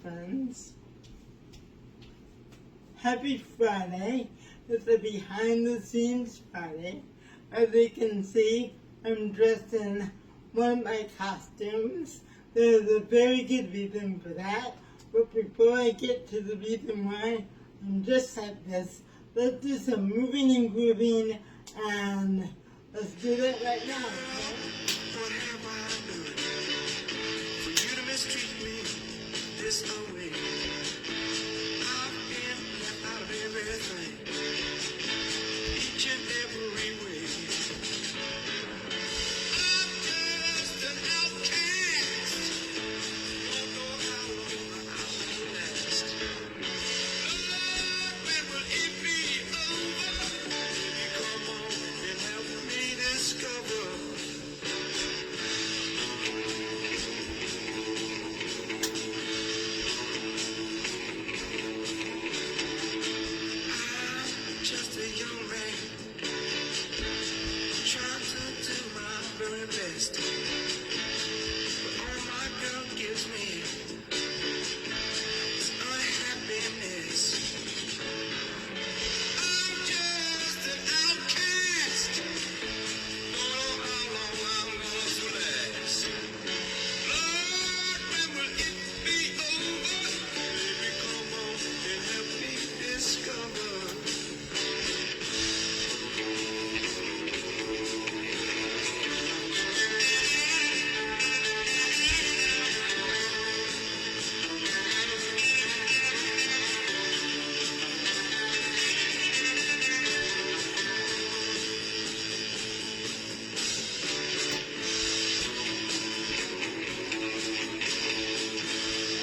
friends. Happy Friday. It's a behind the scenes Friday. As you can see, I'm dressed in one of my costumes. There's a very good reason for that. But before I get to the reason why I'm dressed like this, let's do some moving and grooving, and let's do that right now. What have I done for you to mistreat me this way? I've been left out of everything, each and every way. I'm just an outcast. Don't know how long I'll last. Lord, when will it be over? Baby, come on and help me discover. Just a young man, trying to do my very best. But all my girl gives me is unhappiness. I'm just an outcast. Don't know how long I'm going to last. Lord, when will it be over? Baby, come on and help me discover.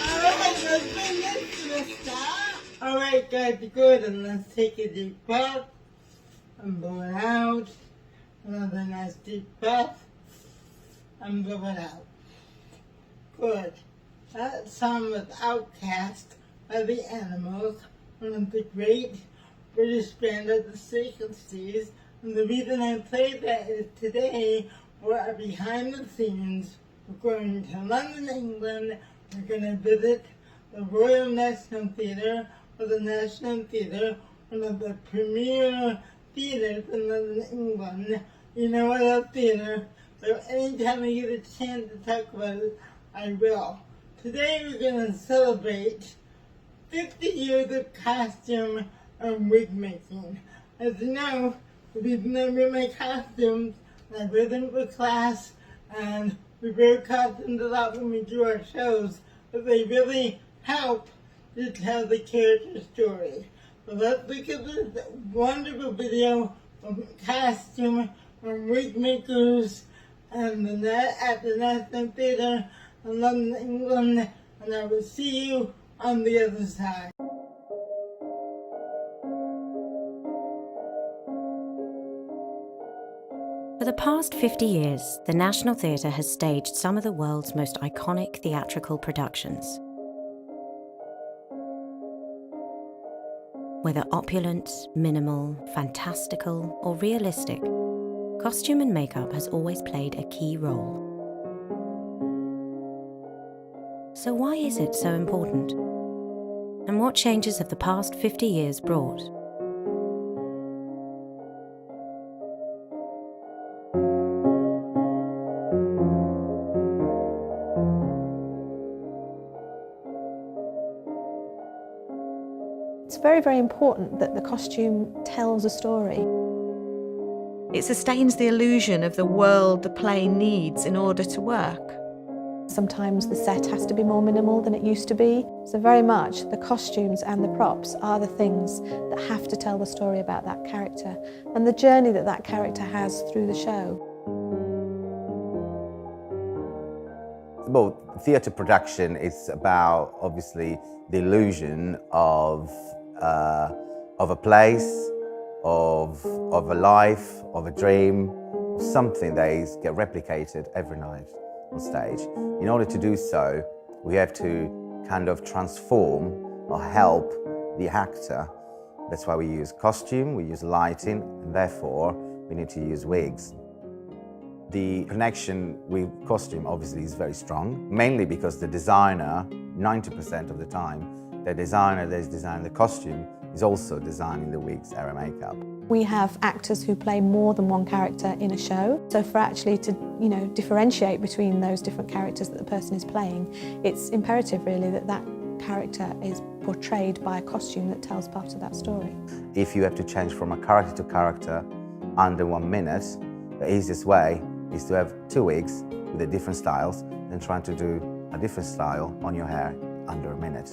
Alright, let's bring this to the start. Alright guys, good, and let's take a deep breath and blow it out. Another nice deep breath and blow it out. Good. That song was Outcast by the Animals, one of the great British band of the 60s. And the reason I played that is today we're behind the scenes. We're going to London, England. We're going to visit the Royal National Theatre, or the National Theatre, one of the premier theatres in London, England. You know, I love theatre, so anytime I get a chance to talk about it, I will. Today we're going to celebrate 50 years of costume and wig making. As you know, the reason I wear my costumes, I wear them for class, and we wear costumes a lot when we do our shows, but they really help to tell the character story. So let's look at this wonderful video of costume and wig makers and at the National Theatre in London, England, and I will see you on the other side. For the past 50 years, the National Theatre has staged some of the world's most iconic theatrical productions. Whether opulent, minimal, fantastical, or realistic, costume and makeup has always played a key role. So why is it so important? And what changes have the past 50 years brought? It's very, very important that the costume tells a story. It sustains the illusion of the world the play needs in order to work. Sometimes the set has to be more minimal than it used to be. So very much the costumes and the props are the things that have to tell the story about that character and the journey that that character has through the show. Well, theatre production is about, obviously, the illusion of a place, of a life, of a dream, of something that is get replicated every night on stage. In order to do so, we have to kind of transform or help the actor. That's why we use costume, we use lighting, and therefore we need to use wigs. The connection with costume obviously is very strong, mainly because the designer, 90% of the time, the designer that is designing the costume is also designing the wigs, hair and makeup. We have actors who play more than one character in a show. So for actually to, differentiate between those different characters that the person is playing, it's imperative really that that character is portrayed by a costume that tells part of that story. If you have to change from a character to character under 1 minute, the easiest way is to have 2 wigs with the different styles than trying to do a different style on your hair under a minute.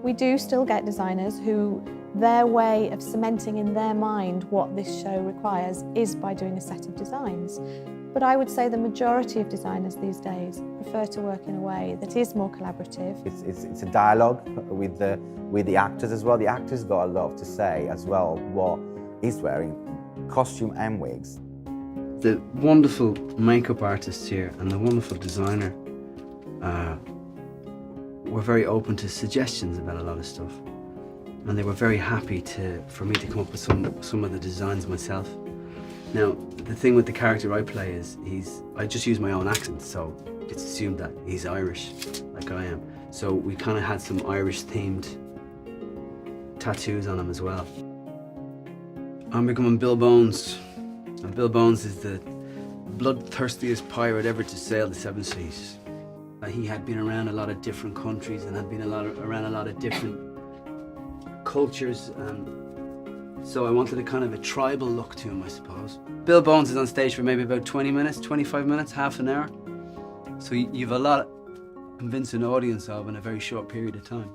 We do still get designers who their way of cementing in their mind what this show requires is by doing a set of designs. But I would say the majority of designers these days prefer to work in a way that is more collaborative. It's a dialogue with the actors as well. The actors got a lot to say as well, what he's wearing, costume and wigs. The wonderful makeup artist here and the wonderful designer were very open to suggestions about a lot of stuff, and they were very happy for me to come up with some of the designs myself. Now, the thing with the character I play is I just use my own accent, so it's assumed that he's Irish, like I am. So we kind of had some Irish-themed tattoos on him as well. I'm becoming Bill Bones, and Bill Bones is the bloodthirstiest pirate ever to sail the 7 seas. He had been around a lot of different countries and had been around a lot of different cultures, and so I wanted a kind of a tribal look to him, I suppose. Bill Bones is on stage for maybe about 20 minutes, 25 minutes, half an hour. So you've a lot to convince an audience of in a very short period of time.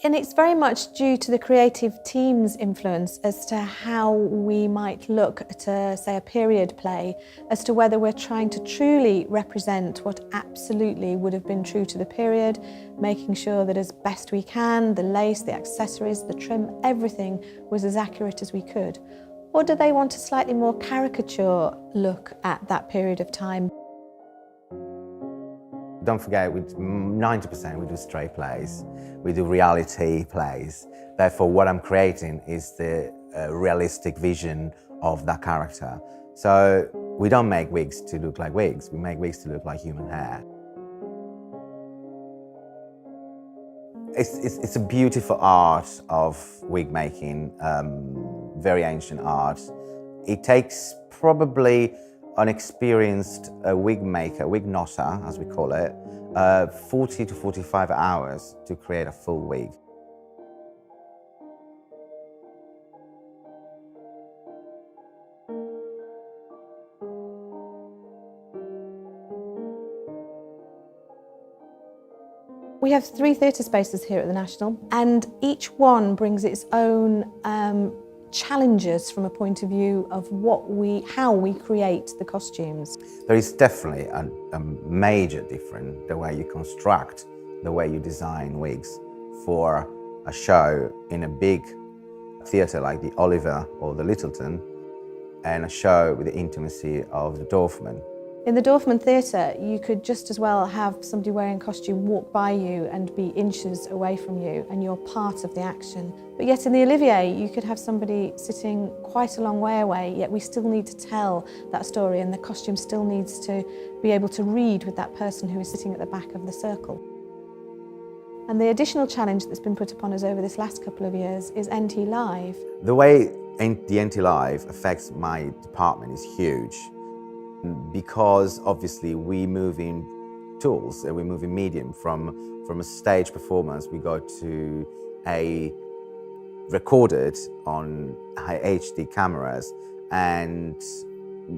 And it's very much due to the creative team's influence as to how we might look at, say, a period play, as to whether we're trying to truly represent what absolutely would have been true to the period, making sure that as best we can, the lace, the accessories, the trim, everything was as accurate as we could. Or do they want a slightly more caricature look at that period of time? Don't forget, 90% we do straight plays, we do reality plays. Therefore, what I'm creating is the realistic vision of that character. So we don't make wigs to look like wigs, we make wigs to look like human hair. It's a beautiful art of wig making, very ancient art. It takes probably an experienced wig maker, wig knotter as we call it, 40 to 45 hours to create a full wig. We have 3 theatre spaces here at the National, and each one brings its own challenges from a point of view of how we create the costumes. There is definitely a major difference the way you construct, the way you design wigs for a show in a big theatre like the Oliver or the Littleton, and a show with the intimacy of the Dorfman. In the Dorfman Theatre, you could just as well have somebody wearing a costume walk by you and be inches away from you, and you're part of the action. But yet in the Olivier, you could have somebody sitting quite a long way away, yet we still need to tell that story, and the costume still needs to be able to read with that person who is sitting at the back of the circle. And the additional challenge that's been put upon us over this last couple of years is NT Live. The way the NT Live affects my department is huge, because obviously we move in tools, we move in medium from a stage performance, we go to a recorded on high HD cameras, and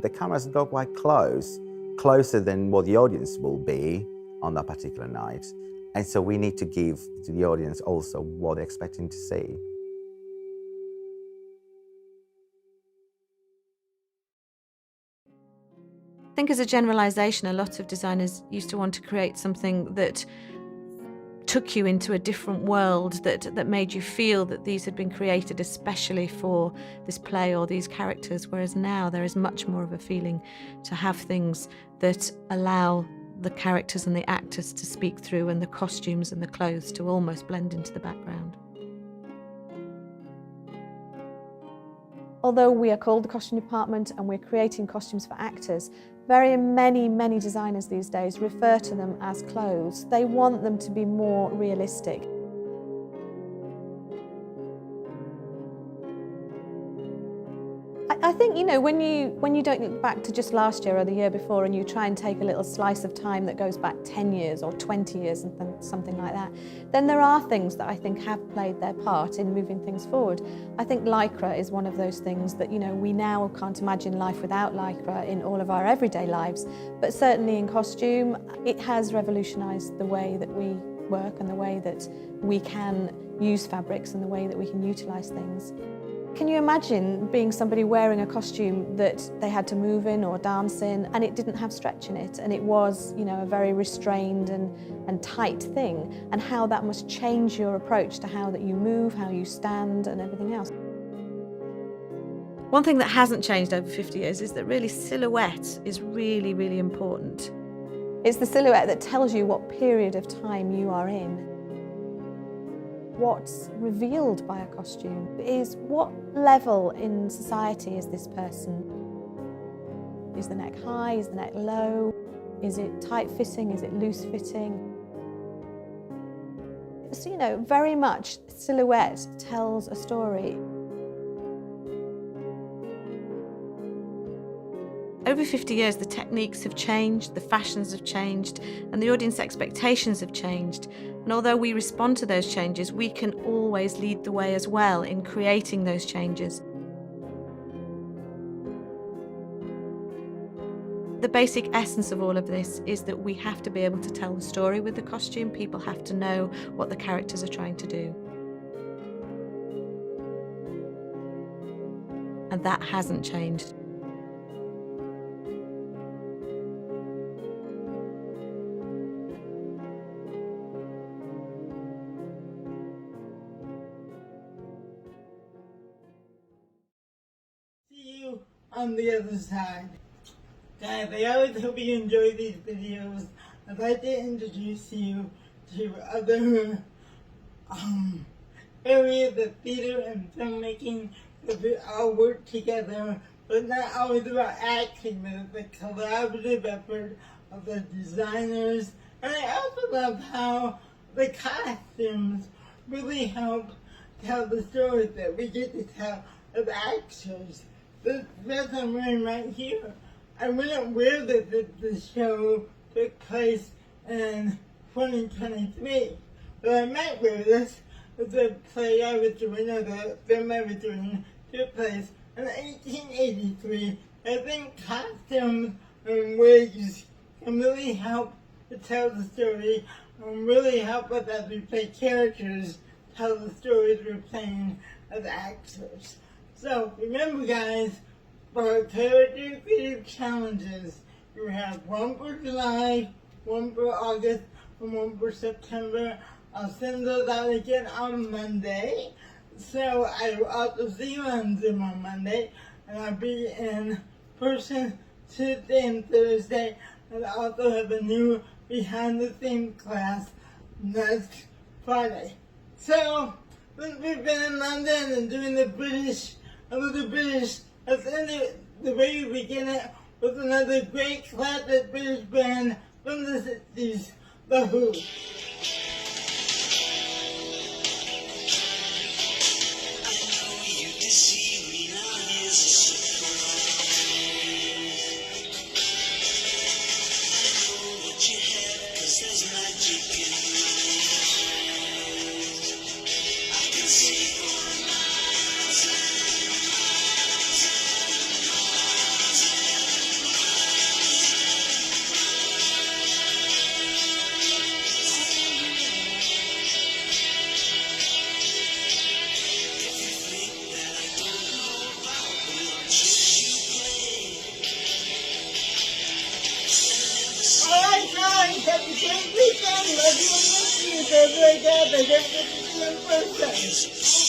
the cameras go quite close, closer than what the audience will be on that particular night. And so we need to give to the audience also what they're expecting to see. I think as a generalisation, a lot of designers used to want to create something that took you into a different world, that made you feel that these had been created especially for this play or these characters, whereas now there is much more of a feeling to have things that allow the characters and the actors to speak through, and the costumes and the clothes to almost blend into the background. Although we are called the costume department and we're creating costumes for actors, very many designers these days refer to them as clothes. They want them to be more realistic. I think, you know, when you don't look back to just last year or the year before and you try and take a little slice of time that goes back 10 years or 20 years and something like that, then there are things that I think have played their part in moving things forward. I think Lycra is one of those things that, you know, we now can't imagine life without Lycra in all of our everyday lives, but certainly in costume, it has revolutionised the way that we work and the way that we can use fabrics and the way that we can utilise things. Can you imagine being somebody wearing a costume that they had to move in or dance in and it didn't have stretch in it, and it was, you know, a very restrained and tight thing, and how that must change your approach to how that you move, how you stand and everything else? One thing that hasn't changed over 50 years is that really silhouette is really important. It's the silhouette that tells you what period of time you are in. What's revealed by a costume is what level in society is this person? Is the neck high? Is the neck low? Is it tight-fitting? Is it loose-fitting? So, you know, very much silhouette tells a story. Over 50 years, the techniques have changed, the fashions have changed, and the audience expectations have changed. And although we respond to those changes, we can always lead the way as well in creating those changes. The basic essence of all of this is that we have to be able to tell the story with the costume. People have to know what the characters are trying to do. And that hasn't changed. See you on the other side. Guys, I always hope you enjoy these videos. I'd like to introduce you to other areas of theater and filmmaking that we all work together, but not always about acting, but the collaborative effort of the designers. And I also love how the costumes really help tell the stories that we get to tell as actors. This dress I'm wearing right here, I wouldn't wear this if the show took place in 2023. But I might wear this if the play I was doing or the film I was doing took place in 1883. I think costumes and wigs can really help to tell the story and really help us as we play characters tell the stories we're playing as actors. So remember, guys, for our character creative challenges, you have one for July, one for August, and one for September. I'll send those out again on Monday. So I will also see you on Zoom on Monday, and I'll be in person Tuesday and Thursday, and I also have a new behind the scenes class next Friday. So, since we've been in London and doing the British, let's end it the way we begin it with another great classic British band from the 60s, The Who. they break up, they get to the same person.